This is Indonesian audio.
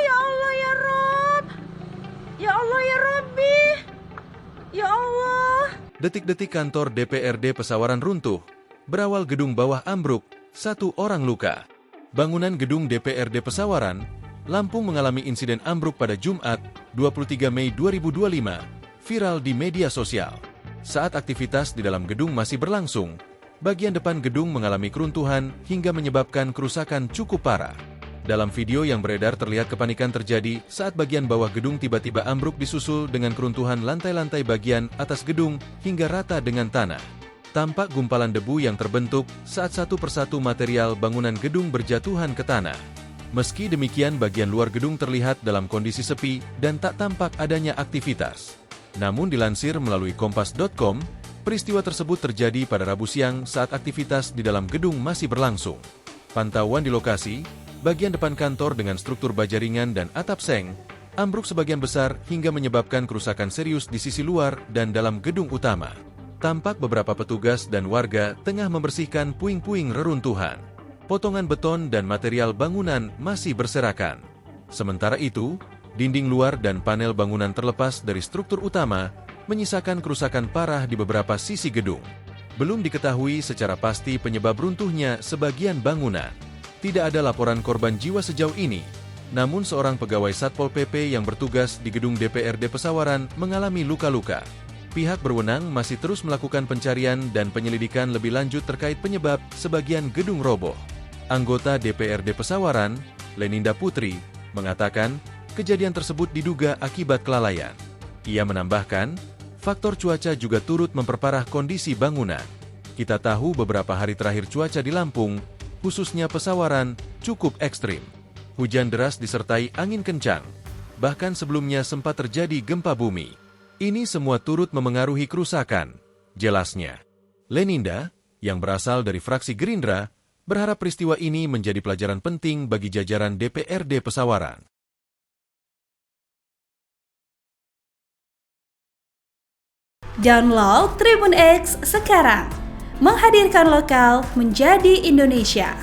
ya Allah ya Rob. Ya Allah ya Robbi. Ya Allah. Detik-detik kantor DPRD Pesawaran runtuh. Berawal gedung bawah ambruk, 1 orang luka. Bangunan gedung DPRD Pesawaran, Lampung mengalami insiden ambruk pada Jumat, 23 Mei 2025, viral di media sosial. Saat aktivitas di dalam gedung masih berlangsung, bagian depan gedung mengalami keruntuhan hingga menyebabkan kerusakan cukup parah. Dalam video yang beredar terlihat kepanikan terjadi saat bagian bawah gedung tiba-tiba ambruk disusul dengan keruntuhan lantai-lantai bagian atas gedung hingga rata dengan tanah. Tampak gumpalan debu yang terbentuk saat satu persatu material bangunan gedung berjatuhan ke tanah. Meski demikian, bagian luar gedung terlihat dalam kondisi sepi dan tak tampak adanya aktivitas. Namun dilansir melalui kompas.com, peristiwa tersebut terjadi pada Rabu siang saat aktivitas di dalam gedung masih berlangsung. Pantauan di lokasi, bagian depan kantor dengan struktur baja ringan dan atap seng, ambruk sebagian besar hingga menyebabkan kerusakan serius di sisi luar dan dalam gedung utama. Tampak beberapa petugas dan warga tengah membersihkan puing-puing reruntuhan. Potongan beton dan material bangunan masih berserakan. Sementara itu, dinding luar dan panel bangunan terlepas dari struktur utama menyisakan kerusakan parah di beberapa sisi gedung. Belum diketahui secara pasti penyebab runtuhnya sebagian bangunan. Tidak ada laporan korban jiwa sejauh ini, namun seorang pegawai Satpol PP yang bertugas di gedung DPRD Pesawaran mengalami luka-luka. Pihak berwenang masih terus melakukan pencarian dan penyelidikan lebih lanjut terkait penyebab sebagian gedung roboh. Anggota DPRD Pesawaran, Leninda Putri, mengatakan kejadian tersebut diduga akibat kelalaian. Ia menambahkan, faktor cuaca juga turut memperparah kondisi bangunan. Kita tahu beberapa hari terakhir cuaca di Lampung, khususnya Pesawaran, cukup ekstrim. Hujan deras disertai angin kencang. Bahkan sebelumnya sempat terjadi gempa bumi. Ini semua turut memengaruhi kerusakan, jelasnya. Leninda, yang berasal dari fraksi Gerindra, berharap peristiwa ini menjadi pelajaran penting bagi jajaran DPRD Pesawaran. Download Tribun X sekarang, menghadirkan lokal menjadi Indonesia.